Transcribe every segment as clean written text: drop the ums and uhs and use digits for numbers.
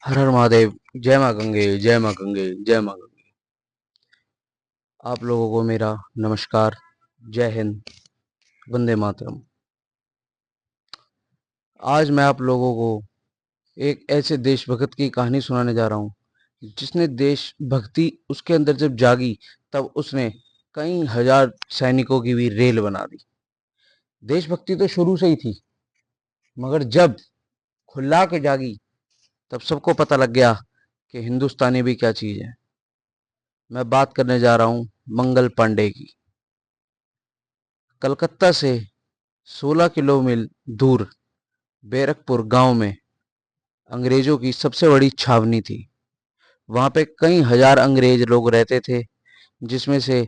हर हर महादेव। जय माँ गंगे, जय माँ गंगे, जय माँ गंगे। आप लोगों को मेरा नमस्कार। जय हिंद। वंदे मातरम। आज मैं आप लोगों को एक ऐसे देशभक्त की कहानी सुनाने जा रहा हूँ जिसने देशभक्ति उसके अंदर जब जागी तब उसने कई हजार सैनिकों की भी रेल बना दी। देशभक्ति तो शुरू से ही थी, मगर जब खुला के जागी तब सबको पता लग गया कि हिंदुस्तानी भी क्या चीज है। मैं बात करने जा रहा हूँ मंगल पांडे की। कलकत्ता से 16 किलोमीटर दूर बैरकपुर गांव में अंग्रेजों की सबसे बड़ी छावनी थी। वहां पे कई हजार अंग्रेज लोग रहते थे, जिसमें से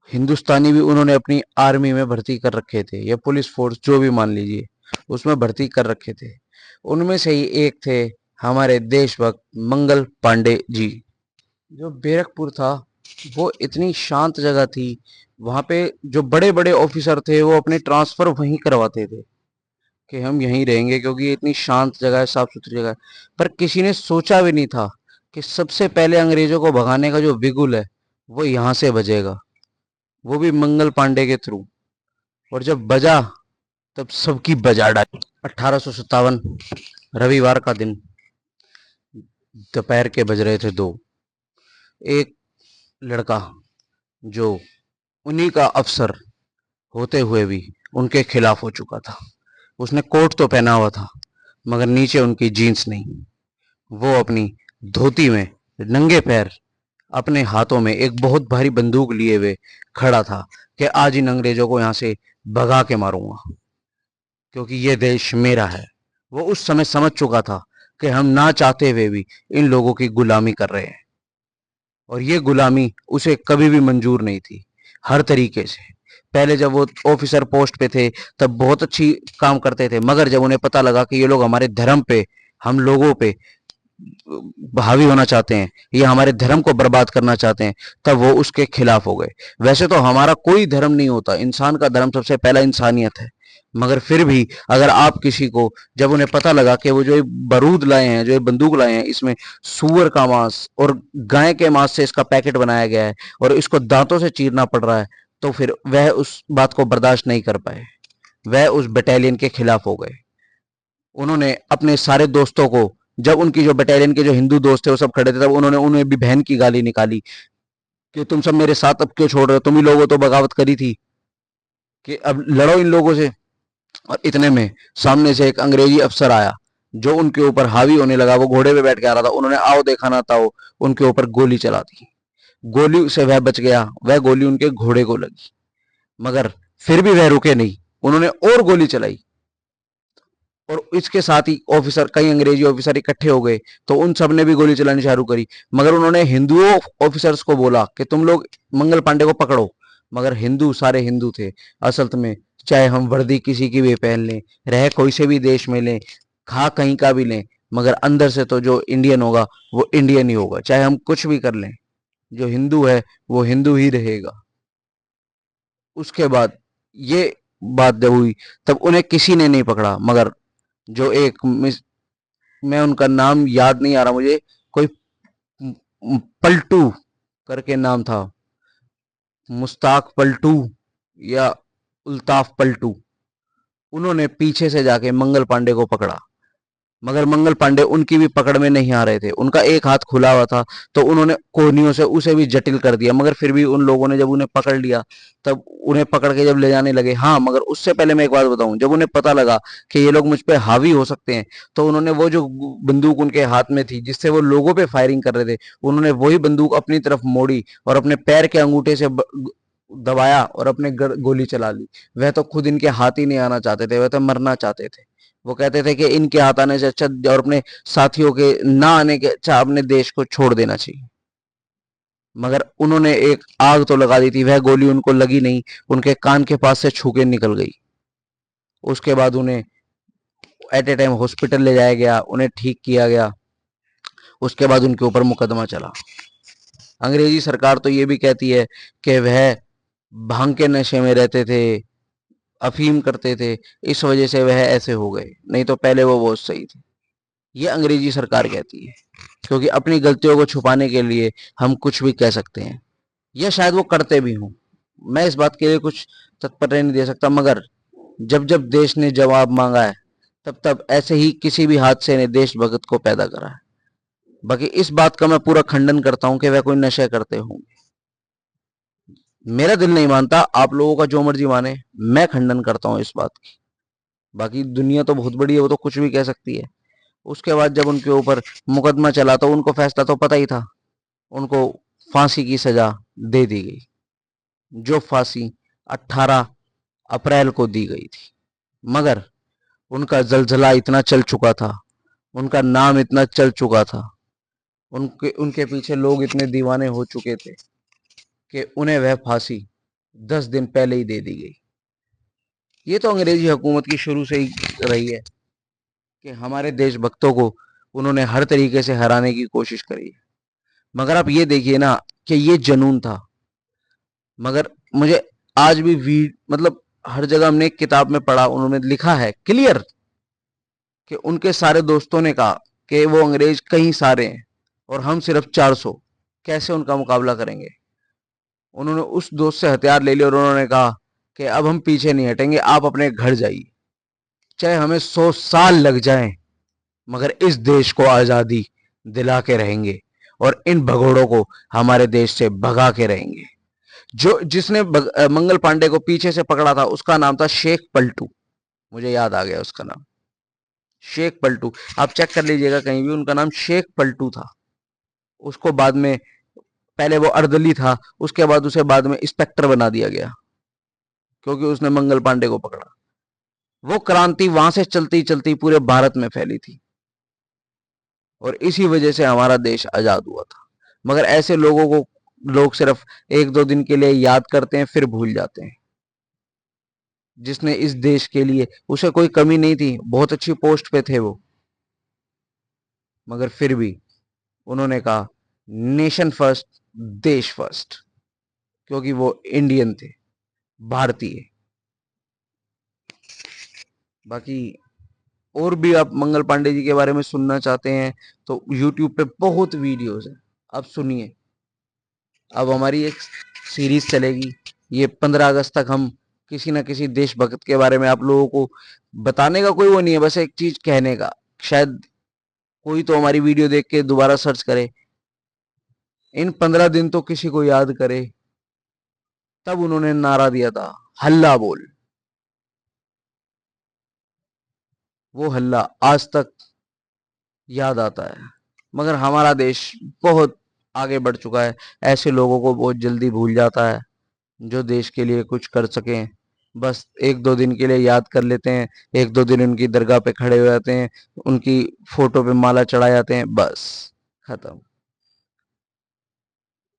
हिंदुस्तानी भी उन्होंने अपनी आर्मी में भर्ती कर रखे थे, या पुलिस फोर्स जो भी मान लीजिए, उसमें भर्ती कर रखे थे। उनमें से ही एक थे हमारे देशभक्त मंगल पांडे जी। जो बैरकपुर था वो इतनी शांत जगह थी। वहां पे जो बड़े बड़े ऑफिसर थे वो अपने ट्रांसफर वहीं करवाते थे कि हम यहीं रहेंगे, क्योंकि ये इतनी शांत जगह है, साफ सुथरी जगह है। पर किसी ने सोचा भी नहीं था कि सबसे पहले अंग्रेजों को भगाने का जो बिगुल है वो यहाँ से बजेगा, वो भी मंगल पांडे के थ्रू। और जब बजा तब सबकी बजा डाली। 1857 रविवार का दिन, दोपहर के बज रहे थे 2। एक लड़का जो उन्हीं का अफसर होते हुए भी उनके खिलाफ हो चुका था। उसने कोट तो पहना हुआ था, मगर नीचे उनकी जीन्स नहीं। वो अपनी धोती में नंगे पैर, अपने हाथों में एक बहुत भारी बंदूक लिए हुए खड़ा था कि आज इन अंग्रेजों को यहां से भगा के मारूंगा, क्योंकि ये देश मेरा है। वो उस समय समझ चुका था कि हम ना चाहते हुए भी इन लोगों की गुलामी कर रहे हैं, और ये गुलामी उसे कभी भी मंजूर नहीं थी, हर तरीके से। पहले जब वो ऑफिसर पोस्ट पे थे तब बहुत अच्छी काम करते थे, मगर जब उन्हें पता लगा कि ये लोग हमारे धर्म पे, हम लोगों पे हावी होना चाहते हैं, ये हमारे धर्म को बर्बाद करना चाहते हैं, तब वो उसके खिलाफ हो गए। वैसे तो हमारा कोई धर्म नहीं होता, इंसान का धर्म सबसे पहला इंसानियत है। मगर फिर भी अगर आप किसी को, जब उन्हें पता लगा कि वो जो ये बारूद लाए हैं, जो ये बंदूक लाए हैं, इसमें सूअर का मांस और गाय के मांस से इसका पैकेट बनाया गया है और इसको दांतों से चीरना पड़ रहा है, तो फिर वह उस बात को बर्दाश्त नहीं कर पाए। वह उस बटालियन के खिलाफ हो गए। उन्होंने अपने सारे दोस्तों को, जब उनकी जो बटालियन के जो हिंदू दोस्त थे वो सब खड़े थे, तब उन्होंने उन्हें भी बहन की गाली निकाली कि तुम सब मेरे साथ अब क्यों छोड़ रहे हो, तुम ही लोगों तो बगावत करी थी, कि अब लड़ो इन लोगों से। और इतने में सामने से एक अंग्रेजी अफसर आया जो उनके ऊपर हावी होने लगा। वो घोड़े पे बैठ के आ रहा था। उन्होंने आओ देखा ना ताओ उनके ऊपर गोली चला दी। गोली से वह बच गया, वह गोली उनके घोड़े को लगी, मगर फिर भी वह रुके नहीं। उन्होंने और गोली चलाई, और इसके साथ ही ऑफिसर, कई अंग्रेजी ऑफिसर इकट्ठे हो गए, तो उन सब ने भी गोली चलानी शुरू करी। मगर उन्होंने हिंदुओं ऑफिसर्स को बोला कि तुम लोग मंगल पांडे को पकड़ो। मगर हिंदू सारे हिंदू थे असल में। चाहे हम वर्दी किसी की भी पहन लें, रह कोई से भी देश में लें, खा कहीं का भी लें, मगर अंदर से तो जो इंडियन होगा वो इंडियन ही होगा। चाहे हम कुछ भी कर लें, जो हिंदू है वो हिंदू ही रहेगा। उसके बाद ये बात जब हुई तब उन्हें किसी ने नहीं पकड़ा, मगर जो एक मैं उनका नाम याद नहीं आ रहा मुझे, कोई पलटू करके नाम था, मुस्ताक पलटू या उल्ताफ पलटू। उन्होंने पीछे से जाके मंगल पांडे को पकड़ा, मगर मंगल पांडे उनकी भी पकड़ में नहीं आ रहे थे। उनका एक हाथ खुला हुआ था, तो उन्होंने कोहनियों से उसे भी जटिल कर दिया। मगर फिर भी उन लोगों ने जब उन्हें पकड़ लिया, तब उन्हें पकड़ के जब ले जाने लगे, हाँ, मगर उससे पहले मैं एक बात बताऊं, जब उन्हें पता लगा कि ये लोग मुझ पे हावी हो सकते हैं, तो उन्होंने वो जो बंदूक उनके हाथ में थी जिससे वो लोगों पे फायरिंग कर रहे थे, उन्होंने वही बंदूक अपनी तरफ मोड़ी और अपने पैर के अंगूठे से दबाया और अपने गोली चला ली। वह तो खुद इनके हाथ ही नहीं आना चाहते थे, वह तो मरना चाहते थे। वो कहते थे कि इनके हाथ आने से अच्छा और अपने साथियों के ना आने के अच्छा अपने देश को छोड़ देना चाहिए। मगर उन्होंने एक आग तो लगा दी थी, वह गोली उनको लगी नहीं, उनके कान के पास से छू के निकल गई। उसके बाद उन्हें एट ए टाइम हॉस्पिटल ले जाया गया, उन्हें ठीक किया गया। उसके बाद उनके ऊपर मुकदमा चला। अंग्रेजी सरकार तो ये भी कहती है कि वह भांग के नशे में रहते थे, अफीम करते थे, इस वजह से वह ऐसे हो गए, नहीं तो पहले वो बहुत सही थे। ये अंग्रेजी सरकार कहती है, क्योंकि अपनी गलतियों को छुपाने के लिए हम कुछ भी कह सकते हैं, या शायद वो करते भी हों। मैं इस बात के लिए कुछ तत्परता नहीं दे सकता, मगर जब जब देश ने जवाब मांगा है, तब तब ऐसे ही किसी भी हादसे ने देशभक्त को पैदा करा है। बाकी इस बात का मैं पूरा खंडन करता हूं कि वह कोई नशे करते होंगे। मेरा दिल नहीं मानता, आप लोगों का जो मर्जी माने, मैं खंडन करता हूं इस बात की। बाकी दुनिया तो बहुत बड़ी है, वो तो कुछ भी कह सकती है। उसके बाद जब उनके ऊपर मुकदमा चला तो उनको फैसला तो पता ही था, उनको फांसी की सजा दे दी गई, जो फांसी 18 अप्रैल को दी गई थी। मगर उनका जलजला इतना चल चुका था, उनका नाम इतना चल चुका था, उनके उनके पीछे लोग इतने दीवाने हो चुके थे कि उन्हें वह फांसी 10 दिन पहले ही दे दी गई। ये तो अंग्रेजी हुकूमत की शुरू से ही रही है कि हमारे देशभक्तों को उन्होंने हर तरीके से हराने की कोशिश करी है। मगर आप ये देखिए ना कि ये जुनून था। मगर मुझे आज भी मतलब हर जगह हमने एक किताब में पढ़ा, उन्होंने लिखा है क्लियर कि उनके सारे दोस्तों ने कहा कि वो अंग्रेज कहीं सारे हैं और हम सिर्फ 400, कैसे उनका मुकाबला करेंगे। उन्होंने उस दोस्त से हथियार ले लिए और उन्होंने कहा कि अब हम पीछे नहीं हटेंगे, आप अपने घर जाइए, चाहे हमें 100 साल लग जाएं, मगर इस देश को आजादी दिला के रहेंगे और इन भगोड़ों को हमारे देश से भगा के रहेंगे। जो जिसने मंगल पांडे को पीछे से पकड़ा था उसका नाम था शेख पलटू, मुझे याद आ गया उसका नाम, शेख पलटू। आप चेक कर लीजिएगा कहीं भी, उनका नाम शेख पलटू था। उसको बाद में, पहले वो अर्दली था, उसके बाद उसे बाद में इंस्पेक्टर बना दिया गया, क्योंकि उसने मंगल पांडे को पकड़ा। वो क्रांति वहां से चलती चलती पूरे भारत में फैली थी और इसी वजह से हमारा देश आजाद हुआ था। मगर ऐसे लोगों को लोग सिर्फ 1-2 दिन के लिए याद करते हैं, फिर भूल जाते हैं। जिसने इस देश के लिए, उसे कोई कमी नहीं थी, बहुत अच्छी पोस्ट पे थे वो, मगर फिर भी उन्होंने कहा नेशन फर्स्ट, देश फर्स्ट, क्योंकि वो इंडियन थे, भारतीय। बाकी और भी आप मंगल पांडे जी के बारे में सुनना चाहते हैं तो यूट्यूब पे बहुत वीडियोस हैं, आप सुनिए। अब हमारी एक सीरीज चलेगी, ये 15 अगस्त तक हम किसी ना किसी देशभक्त के बारे में आप लोगों को बताने का कोई वो नहीं है, बस एक चीज कहने का। शायद कोई तो हमारी वीडियो देख के दोबारा सर्च करे, इन 15 दिन तो किसी को याद करे। तब उन्होंने नारा दिया था, हल्ला बोल। वो हल्ला आज तक याद आता है। मगर हमारा देश बहुत आगे बढ़ चुका है, ऐसे लोगों को बहुत जल्दी भूल जाता है जो देश के लिए कुछ कर सकें। बस 1-2 दिन के लिए याद कर लेते हैं, 1-2 दिन उनकी दरगाह पे खड़े हो जाते हैं, उनकी फोटो पे माला चढ़ा जाते हैं, बस खत्म।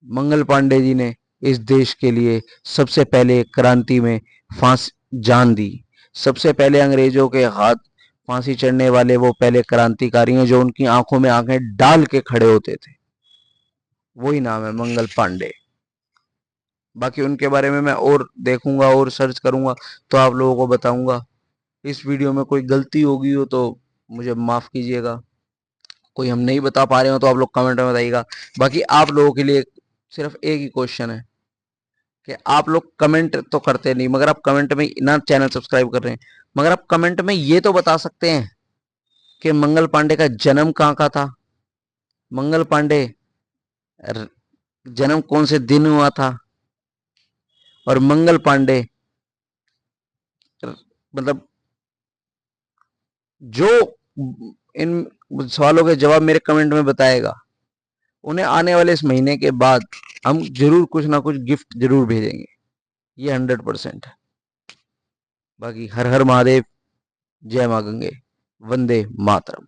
मंगल पांडे जी ने इस देश के लिए सबसे पहले क्रांति में फांस जान दी। सबसे पहले अंग्रेजों के हाथ फांसी चढ़ने वाले वो पहले क्रांतिकारी हैं, जो उनकी आंखों में आंखें डाल के खड़े होते थे। वही नाम है मंगल पांडे। बाकी उनके बारे में मैं और देखूंगा और सर्च करूंगा तो आप लोगों को बताऊंगा। इस वीडियो में कोई गलती होगी हो तो मुझे माफ कीजिएगा, कोई हम नहीं बता पा रहे हो तो आप लोग कमेंट में बताइएगा। बाकी आप लोगों के लिए सिर्फ एक ही क्वेश्चन है कि आप लोग कमेंट तो करते नहीं, मगर आप कमेंट में ना चैनल सब्सक्राइब कर रहे हैं, मगर आप कमेंट में ये तो बता सकते हैं कि मंगल पांडे का जन्म कहाँ का था, मंगल पांडे जन्म कौन से दिन हुआ था, और मंगल पांडे मतलब जो इन सवालों के जवाब मेरे कमेंट में बताएगा, उन्हें आने वाले इस महीने के बाद हम जरूर कुछ ना कुछ गिफ्ट जरूर भेजेंगे, ये 100% है। बाकी हर हर महादेव, जय मां गंगे, वंदे मातरम।